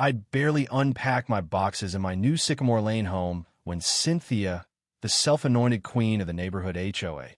I'd barely unpacked my boxes in my new Sycamore Lane home when Cynthia, the self-anointed queen of the neighborhood HOA,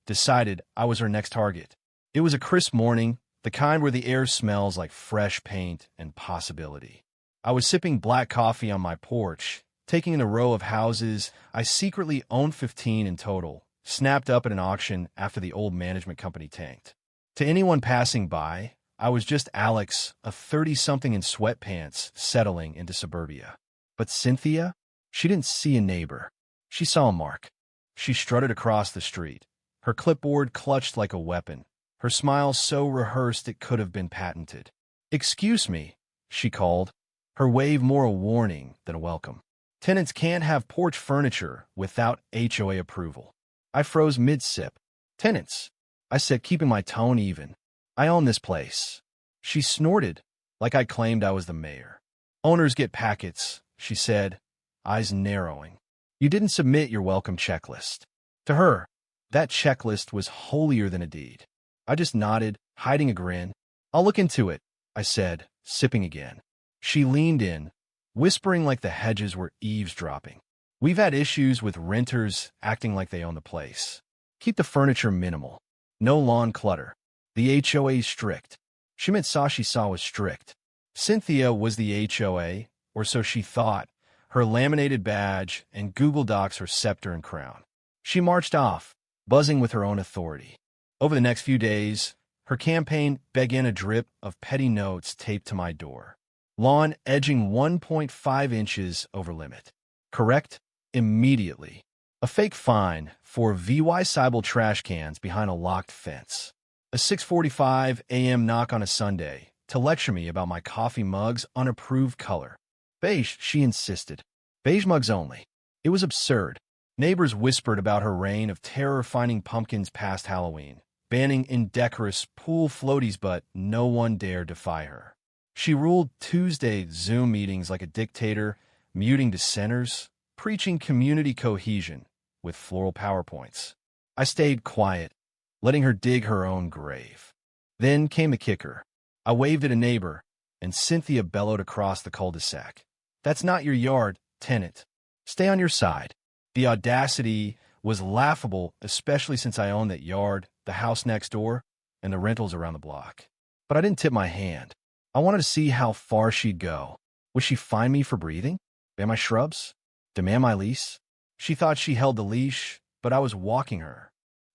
decided I was her next target. It was a crisp morning, the kind where the air smells like fresh paint and possibility. I was sipping black coffee on my porch, taking in a row of houses I secretly owned 15 in total, snapped up at an auction after the old management company tanked. To anyone passing by, I was just Alex, a 30-something in sweatpants, settling into suburbia. But Cynthia? She didn't see a neighbor. She saw a mark. She strutted across the street, her clipboard clutched like a weapon, her smile so rehearsed it could have been patented. "Excuse me," she called, her wave more a warning than a welcome. "Tenants can't have porch furniture without HOA approval." I froze mid-sip. "Tenants," I said, keeping my tone even. "I own this place." She snorted, like I claimed I was the mayor. "Owners get packets," she said, eyes narrowing. "You didn't submit your welcome checklist." To her, that checklist was holier than a deed. I just nodded, hiding a grin. "I'll look into it," I said, sipping again. She leaned in, whispering like the hedges were eavesdropping. "We've had issues with renters acting like they own the place. Keep the furniture minimal. No lawn clutter. The HOA's strict." She meant she saw was strict. Cynthia was the HOA, or so she thought, her laminated badge and Google Docs her scepter and crown. She marched off, buzzing with her own authority. Over the next few days, her campaign began a drip of petty notes taped to my door. Lawn edging 1.5 inches over limit. Correct? Immediately. A fake fine for VY-sizable trash cans behind a locked fence. A 6:45 a.m. knock on a Sunday to lecture me about my coffee mug's unapproved color. Beige, she insisted. Beige mugs only. It was absurd. Neighbors whispered about her reign of terror finding pumpkins past Halloween, banning indecorous pool floaties, but no one dared defy her. She ruled Tuesday Zoom meetings like a dictator, muting dissenters, preaching community cohesion with floral PowerPoints. I stayed quiet, letting her dig her own grave. Then came the kicker. I waved at a neighbor, and Cynthia bellowed across the cul-de-sac. "That's not your yard, tenant. Stay on your side." The audacity was laughable, especially since I owned that yard, the house next door, and the rentals around the block. But I didn't tip my hand. I wanted to see how far she'd go. Would she fine me for breathing? Ban my shrubs? Demand my lease? She thought she held the leash, but I was walking her.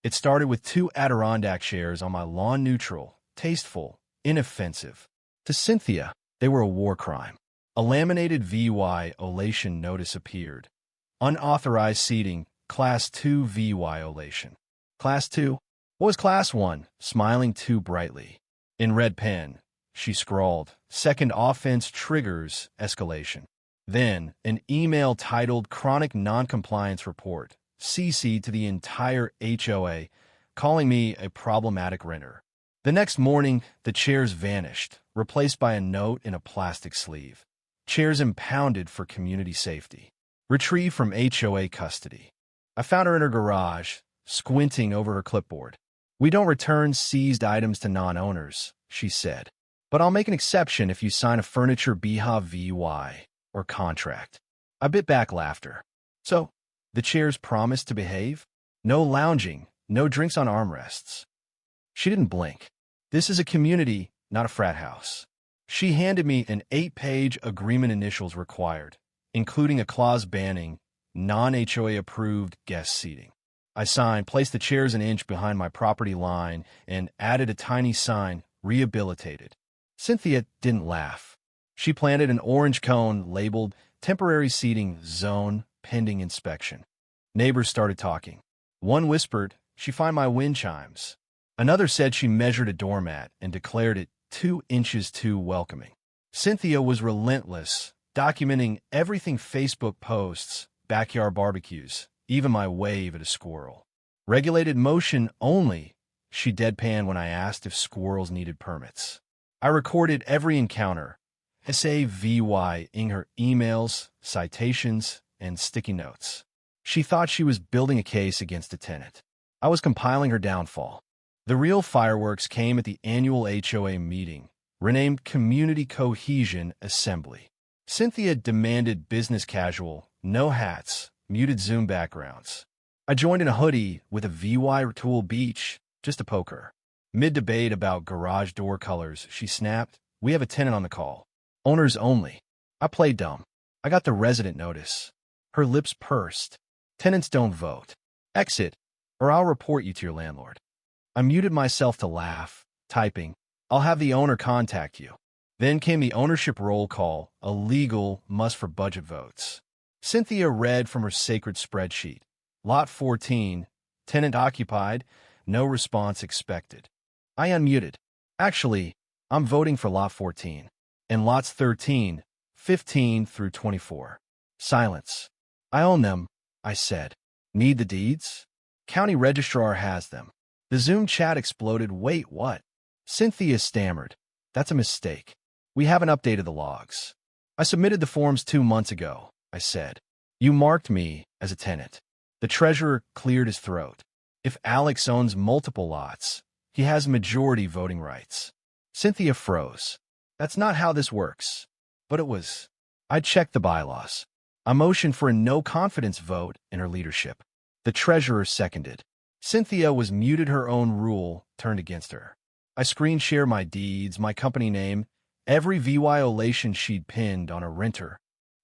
It started with 2 Adirondack chairs on my lawn, neutral, tasteful, inoffensive. To Cynthia, they were a war crime. A laminated VY-olation notice appeared. Unauthorized seating, Class 2 VY-olation. Class 2? What was Class 1? Smiling too brightly. In red pen, she scrawled, "Second offense triggers escalation." Then, an email titled "Chronic Noncompliance Report," CC'd to the entire HOA, calling me a problematic renter. The next morning, the chairs vanished, replaced by a note in a plastic sleeve. "Chairs impounded for community safety. Retrieved from HOA custody." I found her in her garage, squinting over her clipboard. "We don't return seized items to non-owners," she said. "But I'll make an exception if you sign a furniture BHA VY or contract." I bit back laughter. "So, the chairs promised to behave? No lounging, no drinks on armrests." She didn't blink. "This is a community, not a frat house." She handed me an 8-page agreement, initials required, including a clause banning non-HOA approved guest seating. I signed, placed the chairs an inch behind my property line, and added a tiny sign, "Rehabilitated." Cynthia didn't laugh. She planted an orange cone labeled "Temporary Seating Zone Pending Inspection." Neighbors started talking. One whispered she found my wind chimes. Another said she measured a doormat and declared it 2 inches too welcoming. Cynthia was relentless, documenting everything: Facebook posts, backyard barbecues, even my wave at a squirrel. "Regulated motion only," she deadpanned when I asked if squirrels needed permits. I recorded every encounter, SAVY-ing her emails, citations, and sticky notes. She thought she was building a case against a tenant. I was compiling her downfall. The real fireworks came at the annual HOA meeting, renamed Community Cohesion Assembly. Cynthia demanded business casual, no hats, muted Zoom backgrounds. I joined in a hoodie with a VY Tool Beach just to poke her. Mid-debate about garage door colors, she snapped, "We have a tenant on the call. Owners only." I played dumb. I got the resident notice. Her lips pursed. "Tenants don't vote. Exit, or I'll report you to your landlord." I muted myself to laugh, typing, "I'll have the owner contact you." Then came the ownership roll call, a legal must for budget votes. Cynthia read from her sacred spreadsheet. Lot 14, tenant occupied, no response expected. I unmuted. "Actually, I'm voting for lot 14. And lots 13, 15 through 24. Silence. "I own them," I said. "Need the deeds?" "County registrar has them." The Zoom chat exploded. "Wait, what?" Cynthia stammered. "That's a mistake. We haven't updated the logs." "I submitted the forms 2 months ago," I said. "You marked me as a tenant." The treasurer cleared his throat. "If Alex owns multiple lots, he has majority voting rights." Cynthia froze. "That's not how this works." But it was. I checked the bylaws. I motioned for a no-confidence vote in her leadership. The treasurer seconded. Cynthia was muted, her own rule turned against her. I screen shared my deeds, my company name, every violation she'd pinned on a renter.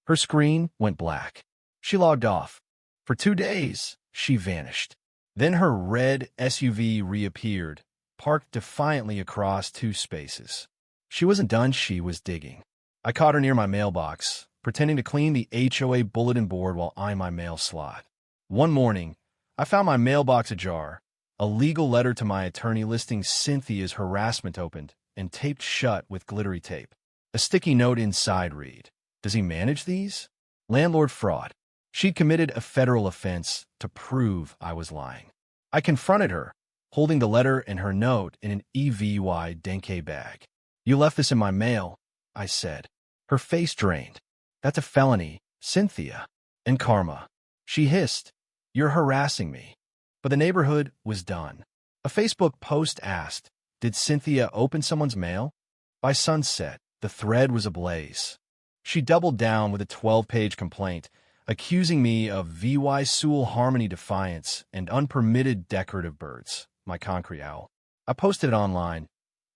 Her screen went black. She logged off. For 2 days, she vanished. Then her red SUV reappeared, parked defiantly across 2 spaces. She wasn't done, she was digging. I caught her near my mailbox, pretending to clean the HOA bulletin board while eyeing my mail slot. One morning, I found my mailbox ajar, a legal letter to my attorney listing Cynthia's harassment opened and taped shut with glittery tape. A sticky note inside read, "Does he manage these? Landlord fraud." She'd committed a federal offense to prove I was lying. I confronted her, holding the letter and her note in an EVY Denke bag. "You left this in my mail," I said. Her face drained. "That's a felony, Cynthia." "And karma." She hissed. "You're harassing me." But the neighborhood was done. A Facebook post asked, "Did Cynthia open someone's mail?" By sunset, the thread was ablaze. She doubled down with a 12-page complaint, accusing me of VY Sewell Harmony defiance and unpermitted decorative birds, my concrete owl. I posted it online.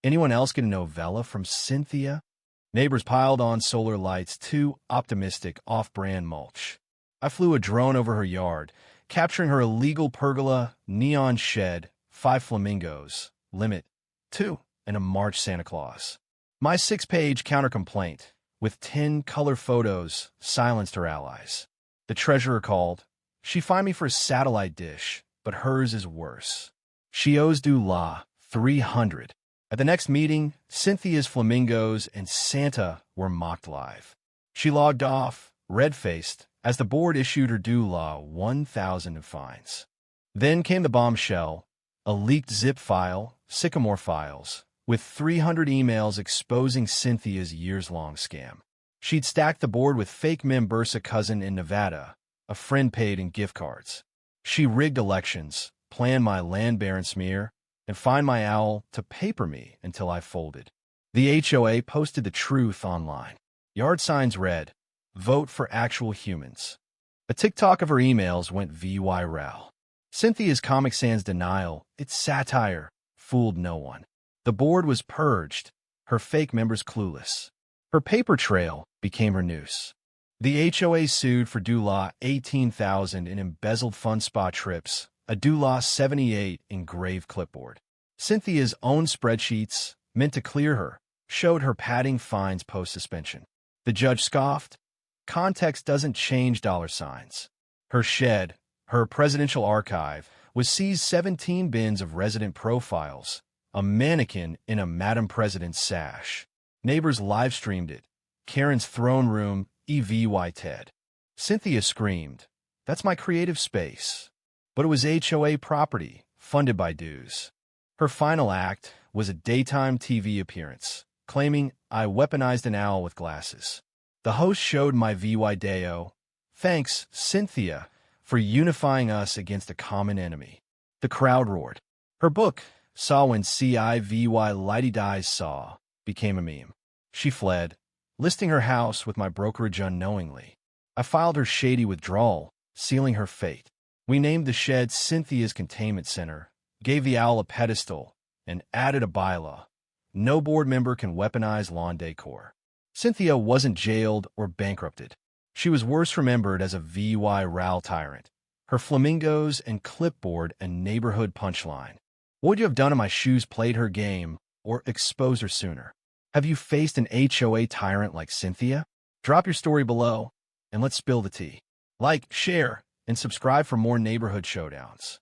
"Anyone else get a novella from Cynthia?" Neighbors piled on solar lights, too optimistic, off-brand mulch. I flew a drone over her yard, capturing her illegal pergola, neon shed, 5 flamingos, limit 2, and a March Santa Claus. My 6-page counter-complaint, with 10 color photos, silenced her allies. The treasurer called. She fined me for a satellite dish, but hers is worse. She owes due la $300. At the next meeting, Cynthia's flamingos and Santa were mocked live. She logged off, red-faced, as the board issued her due law 1,000 in fines. Then came the bombshell, a leaked zip file, Sycamore files, with 300 emails exposing Cynthia's years-long scam. She'd stacked the board with fake members, a cousin in Nevada, a friend paid in gift cards. She rigged elections, planned my land baron smear, and fined my owl to paper me until I folded. The HOA posted the truth online. Yard signs read, "Vote for actual humans." A TikTok of her emails went viral. Cynthia's Comic Sans denial, its satire, fooled no one. The board was purged, her fake members clueless. Her paper trail became her noose. The HOA sued for due law $18,000 in embezzled fund spa trips, a due law $78 engraved clipboard. Cynthia's own spreadsheets, meant to clear her, showed her padding fines post-suspension. The judge scoffed. Context doesn't change $signs. Her shed, her presidential archive, was seized 17 bins of resident profiles, a mannequin in a Madam President's sash. Neighbors live-streamed it. Karen's throne room, EVY TED. Cynthia screamed, "That's my creative space." But it was HOA property, funded by dues. Her final act was a daytime TV appearance, claiming I weaponized an owl with glasses. The host showed my VY Deo. "Thanks, Cynthia, for unifying us against a common enemy." The crowd roared. Her book, Saw When CIVY Lighty Dies Saw, became a meme. She fled, listing her house with my brokerage unknowingly. I filed her shady withdrawal, sealing her fate. We named the shed Cynthia's Containment Center, gave the owl a pedestal, and added a bylaw. No board member can weaponize lawn decor. Cynthia wasn't jailed or bankrupted. She was worse remembered as a VY Row tyrant. Her flamingos and clipboard a neighborhood punchline. What would you have done if my shoes played her game or exposed her sooner? Have you faced an HOA tyrant like Cynthia? Drop your story below, and let's spill the tea. Like, share, and subscribe for more neighborhood showdowns.